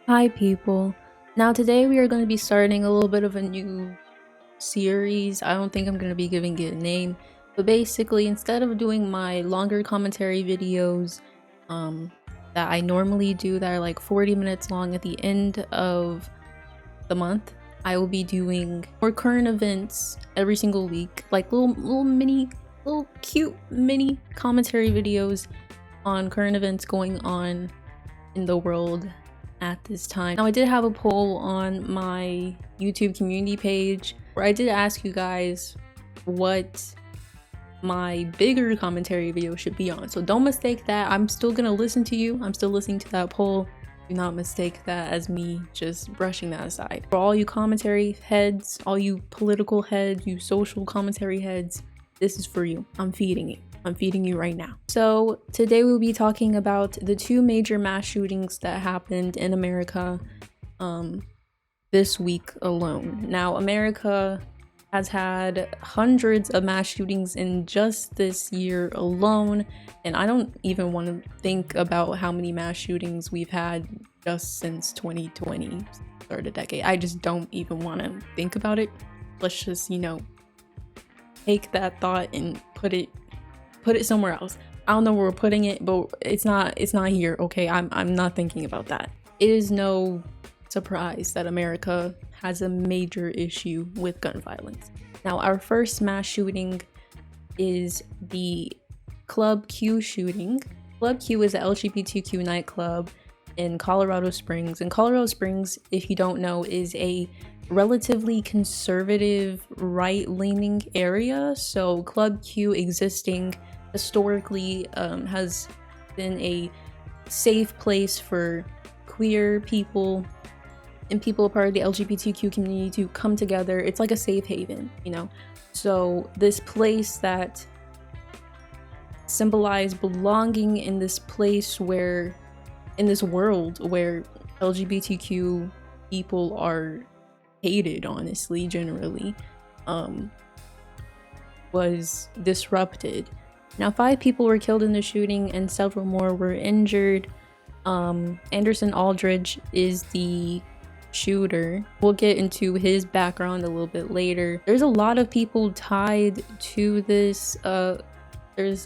Hi people. Now today we are going to be starting a little bit of a new series. I don't think I'm going to be giving it a name, but basically instead of doing my longer commentary videos that I normally do that are like 40 minutes long at the end of the month, I will be doing more current events every single week, like little cute mini commentary videos on current events going on in the world at this time. Now I did have a poll on my YouTube community page where I did ask you guys what my bigger commentary video should be on, so don't mistake that. I'm still gonna listen to you. I'm still listening to that poll. Do not mistake that as me just brushing that aside. For all you commentary heads, all you political heads, you social commentary heads, this is for you. I'm feeding you. I'm feeding you right now. So today we'll be talking about the two major mass shootings that happened in America this week alone. Now, America has had hundreds of mass shootings in just this year alone, and I don't even want to think about how many mass shootings we've had just since 2020 started the decade. I just don't even want to think about it. Let's just, take that thought and put it somewhere else. I don't know where we're putting it, but it's not here. Okay, I'm not thinking about that. It is no surprise that America has a major issue with gun violence. Now, our first mass shooting is the Club Q shooting. Club Q is an LGBTQ nightclub in Colorado Springs. And Colorado Springs, if you don't know, is a relatively conservative, right-leaning area. So Club Q existing historically has been a safe place for queer people and people a part of the LGBTQ community to come together. It's like a safe haven, So this place that symbolized belonging in this place in this world where LGBTQ people are hated, honestly, generally, was disrupted. Now, 5 people were killed in the shooting and several more were injured. Anderson Aldridge is the shooter. We'll get into his background a little bit later. There's a lot of people tied to this. There's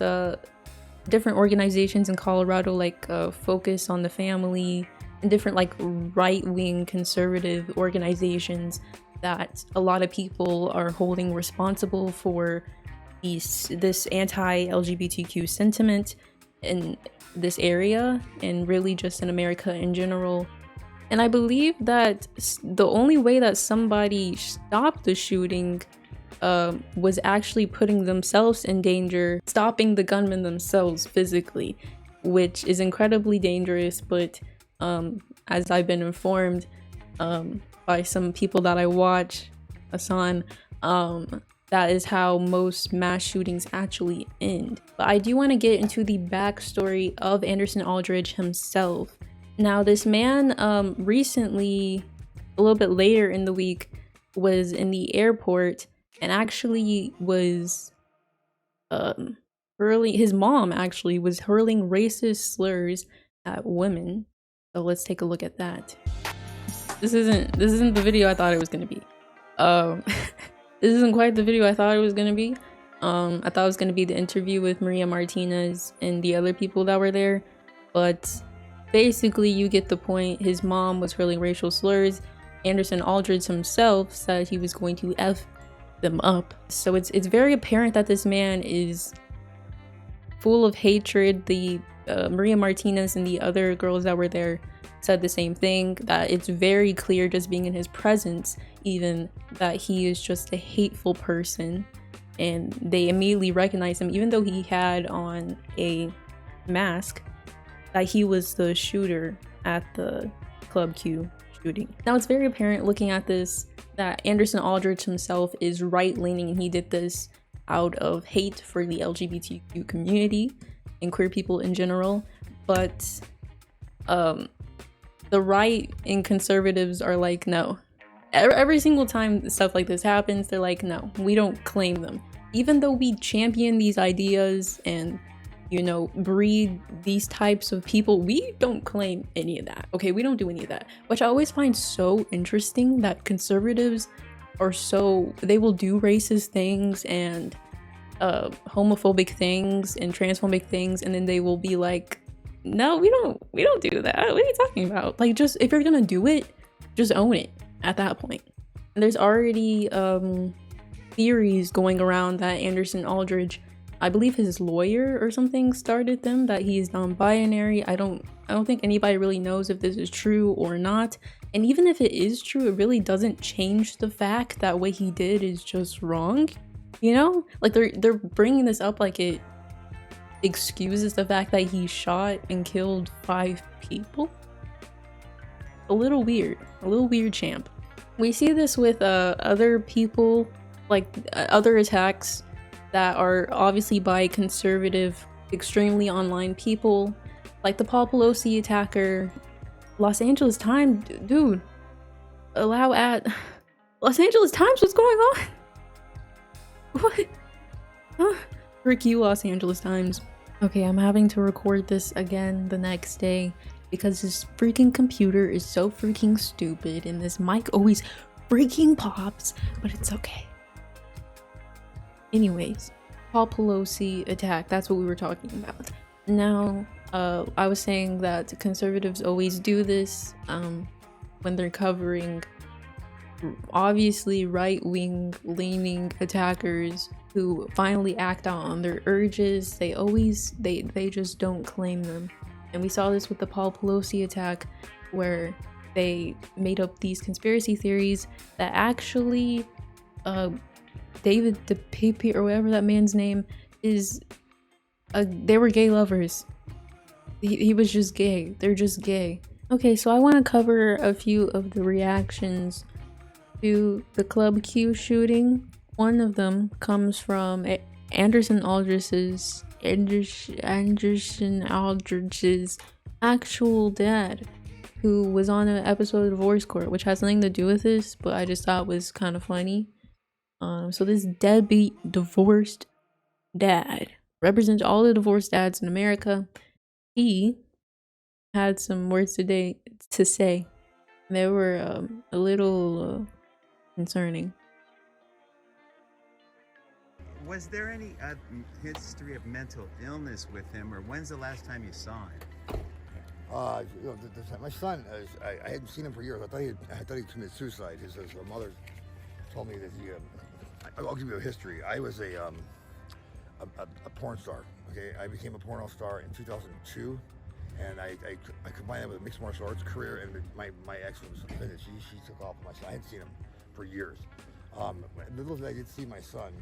different organizations in Colorado, like Focus on the Family, and different like right-wing conservative organizations that a lot of people are holding responsible for this anti-LGBTQ sentiment in this area and really just in America in general. And I believe that the only way that somebody stopped the shooting was actually putting themselves in danger, stopping the gunmen themselves physically, which is incredibly dangerous. But as I've been informed by some people that I watch, Hassan, that is how most mass shootings actually end. But I do want to get into the backstory of Anderson Aldridge himself. Now, this man recently, a little bit later in the week, was in the airport and actually was his mom actually was hurling racist slurs at women. So let's take a look at that. This isn't the video I thought it was gonna be. This isn't quite the video I thought it was gonna be. I thought it was gonna be the interview with Maria Martinez and the other people that were there, but basically you get the point. His mom was hurling racial slurs. Anderson Aldridge himself said he was going to F them up. So it's very apparent that this man is full of hatred. The Maria Martinez and the other girls that were there said the same thing, that it's very clear just being in his presence even that he is just a hateful person, and they immediately recognized him even though he had on a mask, that he was the shooter at the Club Q shooting. Now, it's very apparent looking at this that Anderson Aldridge himself is right-leaning, and he did this out of hate for the LGBTQ community and queer people in general. But the right and conservatives are like, no. Every single time stuff like this happens, they're like, no, we don't claim them. Even though we champion these ideas and you know, breed these types of people. We don't claim any of that. Okay, we don't do any of that. Which I always find so interesting that conservatives are so, they will do racist things and homophobic things and transphobic things, and then they will be like, no, we don't do that. What are you talking about? Like, just if you're gonna do it, just own it at that point. And there's already theories going around that Anderson Aldridge, I believe his lawyer or something, started them, that he's non-binary. I don't think anybody really knows if this is true or not. And even if it is true, it really doesn't change the fact that what he did is just wrong. You know, like they're bringing this up like it excuses the fact that he shot and killed 5 people. A little weird, champ. We see this with other people, like other attacks that are obviously by conservative, extremely online people, like the Paul Pelosi attacker. Los Angeles Times, dude, allow at Los Angeles Times, what's going on? What? Huh? Frick you, Los Angeles Times. Okay, I'm having to record this again the next day because this freaking computer is so freaking stupid and this mic always freaking pops, but it's okay. Anyways, Paul Pelosi attack, that's what we were talking about. Now, I was saying that conservatives always do this when they're covering obviously right-wing leaning attackers who finally act out on their urges. They just don't claim them. And we saw this with the Paul Pelosi attack, where they made up these conspiracy theories that actually David DePape, or whatever that man's name is, they were gay lovers. He was just gay. They're just gay. Okay, so I want to cover a few of the reactions to the Club Q shooting. One of them comes from Anderson Aldridge's actual dad, who was on an episode of Divorce Court, which has nothing to do with this, but I just thought was kind of funny. So this deadbeat divorced dad represents all the divorced dads in America. He had some words today to say. They were a little concerning. Was there any history of mental illness with him, or when's the last time you saw him? My son, I hadn't seen him for years. I thought he committed suicide. His mother told me that he. I'll give you a history. I was a porn star. Okay, I became a porno star in 2002, and I combined that with a mixed martial arts career. And my ex was finished. She took off with my son. I hadn't seen him for years. The little that I did see my son,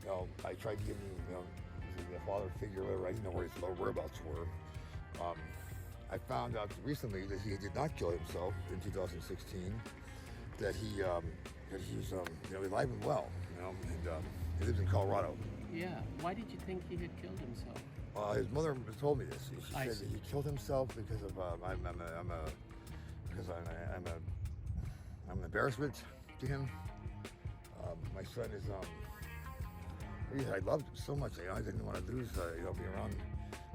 you know, I tried to give him, you know, the father figure, whatever. I didn't know where his whereabouts were. I found out recently that he did not kill himself in 2016. That he was, you know, alive and well, you know, and he lives in Colorado. Yeah. Why did you think he had killed himself? His mother told me this. She said that he killed himself because of I'm an embarrassment to him. My son is I loved him so much. You know, I didn't want to lose. You know, be around.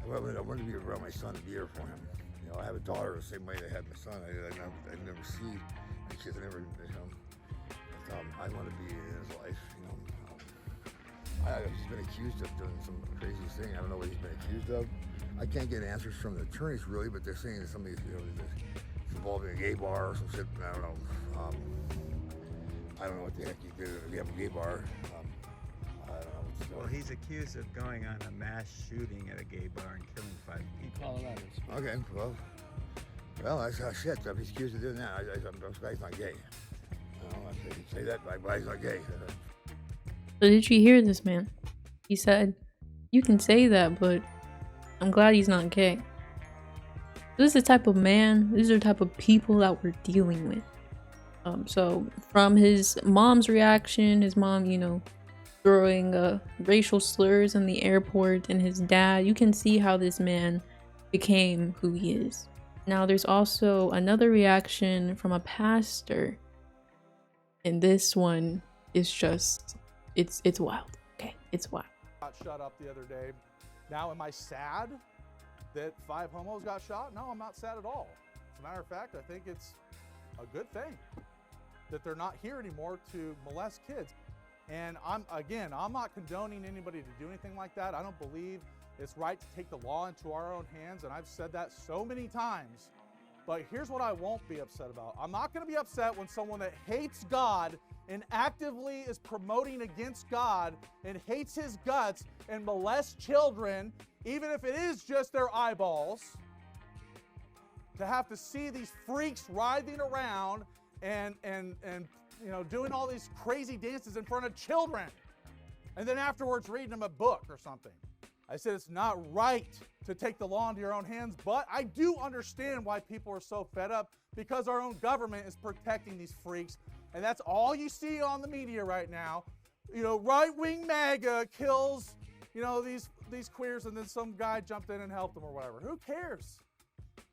I wanted to be around my son and be here for him. You know, I have a daughter the same way I had my son. I never see my kids. I never, you know. But, I want to be in his life. You know. He's been accused of doing some crazy thing. I don't know what he's been accused of. I can't get answers from the attorneys really, but they're saying that somebody, you know, it's involved in a gay bar or some shit. I don't know. I don't know what the heck he did. If you have a gay bar, I don't know what's going on. Well, he's accused of going on a mass shooting at a gay bar and killing 5 people. Colorado. Okay, well, that's shit. If he's accused of doing that, I'm surprised he's not gay. You know, I say that, but he's not gay. So did you hear this, man? He said, you can say that, but I'm glad he's not gay. This is the type of man, these are the type of people that we're dealing with. So from his mom's reaction, his mom, you know, throwing racial slurs in the airport, and his dad, you can see how this man became who he is. Now there's also another reaction from a pastor, and this one is just, it's wild. Okay, it's wild. Got shut up the other day. Now, am I sad that 5 homos got shot? No, I'm not sad at all. As a matter of fact, I think it's a good thing that they're not here anymore to molest kids. And I'm not condoning anybody to do anything like that. I don't believe it's right to take the law into our own hands, and I've said that so many times. But here's what I won't be upset about. I'm not going to be upset when someone that hates God and actively is promoting against God and hates his guts and molests children, even if it is just their eyeballs, to have to see these freaks writhing around and doing all these crazy dances in front of children, and then afterwards reading them a book or something. I said it's not right to take the law into your own hands, but I do understand why people are so fed up, because our own government is protecting these freaks, and that's all you see on the media right now. Right-wing MAGA kills, these queers, and then some guy jumped in and helped them or whatever. Who cares?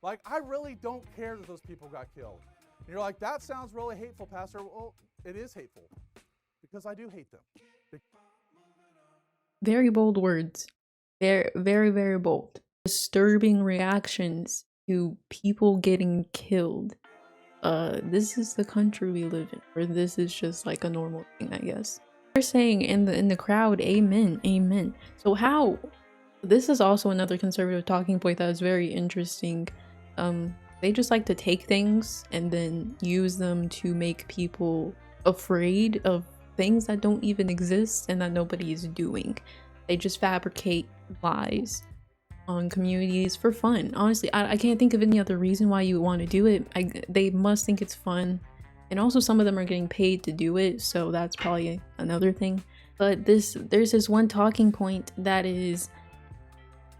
Like, I really don't care that those people got killed. And you're like, that sounds really hateful, Pastor. Well, it is hateful, because I do hate them. Very bold words. Very, very, very bold. Disturbing reactions to people getting killed. This is the country we live in, where this is just like a normal thing, I guess. They're saying in the crowd, amen, amen. So how? This is also another conservative talking point that is very interesting. They just like to take things and then use them to make people afraid of things that don't even exist and that nobody is doing. They just fabricate lies on communities for fun. Honestly, I can't think of any other reason why you want to do it. They must think it's fun. And also some of them are getting paid to do it, so that's probably another thing. But there's this one talking point that is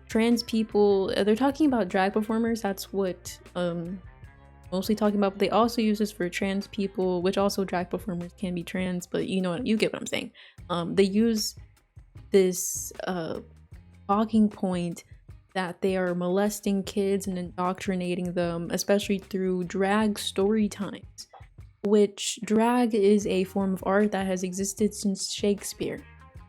trans people. They're talking about drag performers. That's what mostly talking about, but they also use this for trans people, which also drag performers can be trans, but you get what I'm saying. They use this talking point that they are molesting kids and indoctrinating them, especially through drag story times, which drag is a form of art that has existed since Shakespeare.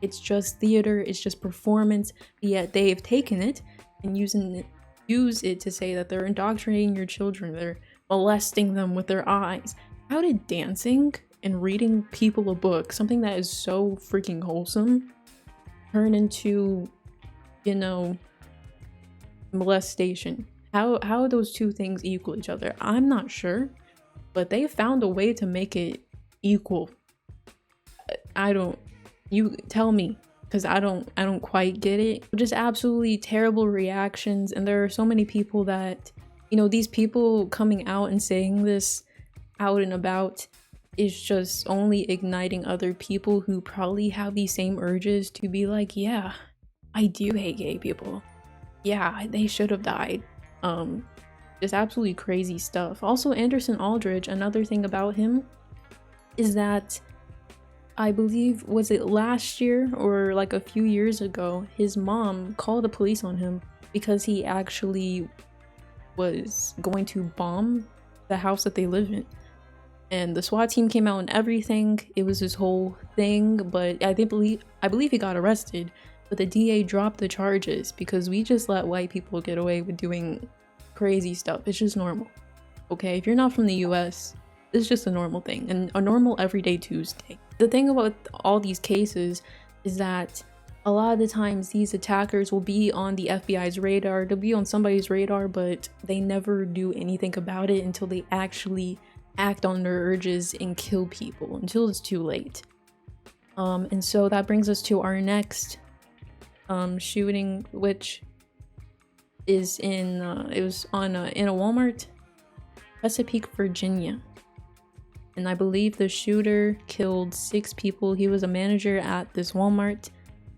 It's just theater, it's just performance, yet they have taken it and use it to say that they're indoctrinating your children, they're molesting them with their eyes. How did dancing and reading people a book, something that is so freaking wholesome, turn into, molestation? How those two things equal each other? I'm not sure, but they found a way to make it equal. You tell me, because I don't quite get it. Just absolutely terrible reactions, and there are so many people that, these people coming out and saying this out and about is just only igniting other people who probably have these same urges to be like, yeah, I do hate gay people. Yeah, they should have died. Just absolutely crazy stuff. Also, Anderson Aldridge, another thing about him is that I believe, was it last year or like a few years ago, his mom called the police on him because he actually was going to bomb the house that they live in. And the SWAT team came out and everything. It was this whole thing, but I believe he got arrested. But the DA dropped the charges because we just let white people get away with doing crazy stuff. It's just normal. Okay, if you're not from the US, it's just a normal thing, and a normal everyday Tuesday. The thing about all these cases is that a lot of the times these attackers will be on the FBI's radar, they'll be on somebody's radar, but they never do anything about it until they actually act on their urges and kill people, until it's too late. And so that brings us to our next shooting, which is in a Walmart, Chesapeake, Virginia. And I believe the shooter killed 6 people. He was a manager at this Walmart,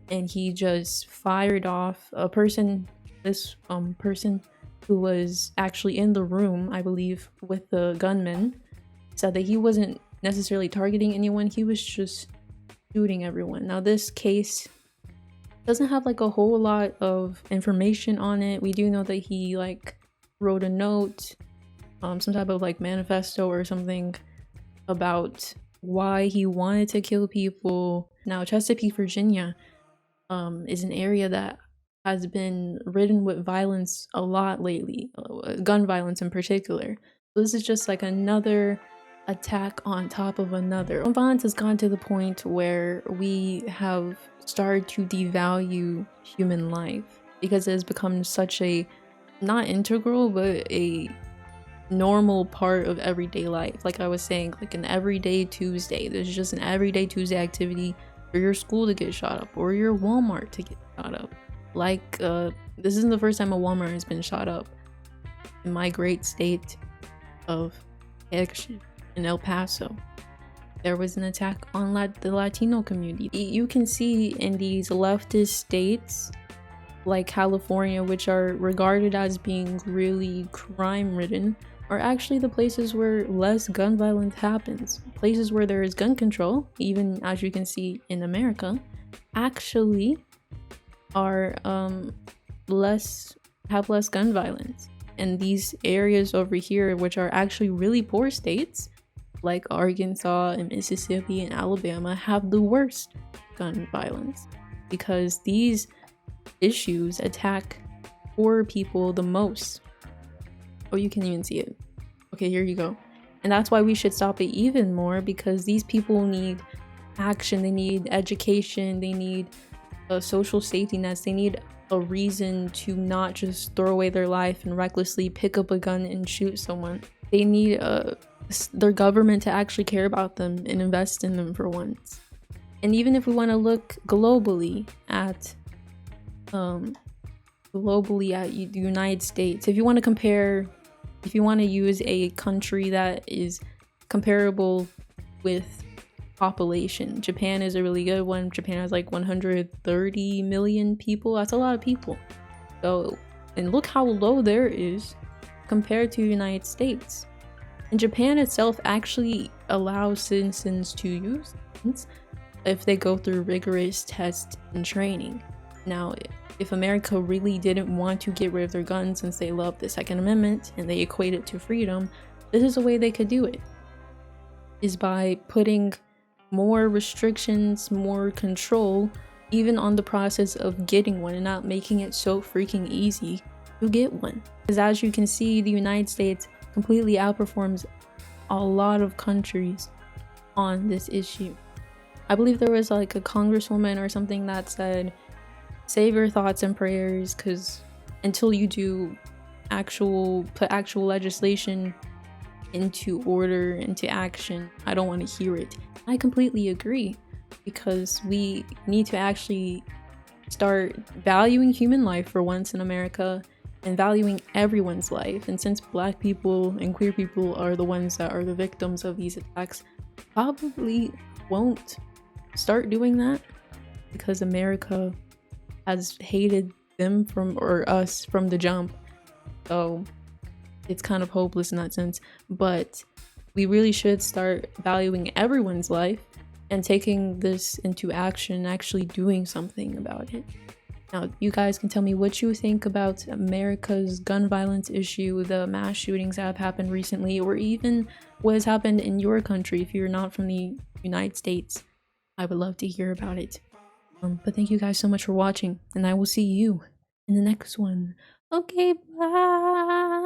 and he just fired off a person, this person who was actually in the room, I believe, with the gunman, said that he wasn't necessarily targeting anyone, he was just shooting everyone. Now this case doesn't have like a whole lot of information on it. We do know that he wrote a note, some type of manifesto or something about why he wanted to kill people. Now Chesapeake, Virginia is an area that has been ridden with violence a lot lately, gun violence in particular. So this is just like another attack on top of another. Gun violence has gone to the point where we have started to devalue human life because it has become such a, not integral, but a normal part of everyday life. Like I was saying, like an everyday Tuesday. There's just an everyday Tuesday activity for your school to get shot up or your Walmart to get shot up. Like this isn't the first time a Walmart has been shot up in my great state of in El Paso. There was an attack on the Latino community. You can see in these leftist states like California, which are regarded as being really crime-ridden, are actually the places where less gun violence happens. Places where there is gun control, even as you can see in America, actually are have less gun violence. And these areas over here, which are actually really poor states, like Arkansas and Mississippi and Alabama, have the worst gun violence because these issues attack poor people the most. Oh, you can even see it. Okay, here you go. And that's why we should stop it even more, because these people need action, they need education, they need a social safety nets, they need a reason to not just throw away their life and recklessly pick up a gun and shoot someone. They need their government to actually care about them and invest in them for once. And even if we want to look globally at the United States, if you want to compare, if you want to use a country that is comparable with population, Japan is a really good one. Japan has like 130 million people. That's a lot of people. So, and look how low there is compared to the United States. And Japan itself actually allows citizens to use guns if they go through rigorous tests and training. Now, if America really didn't want to get rid of their guns since they love the Second Amendment and they equate it to freedom, this is a way they could do it, is by putting more restrictions, more control, even on the process of getting one, and not making it so freaking easy to get one. Because as you can see, the United States completely outperforms a lot of countries on this issue. I believe there was like a congresswoman or something that said, save your thoughts and prayers, because until you do put actual legislation into order, into action, I don't want to hear it. I completely agree, because we need to actually start valuing human life for once in America and valuing everyone's life. And since Black people and queer people are the ones that are the victims of these attacks, probably won't start doing that because America has hated them or us from the jump. So it's kind of hopeless in that sense. But we really should start valuing everyone's life and taking this into action, actually doing something about it. Now, you guys can tell me what you think about America's gun violence issue, the mass shootings that have happened recently, or even what has happened in your country if you're not from the United States. I would love to hear about it. But thank you guys so much for watching, and I will see you in the next one. Okay, bye!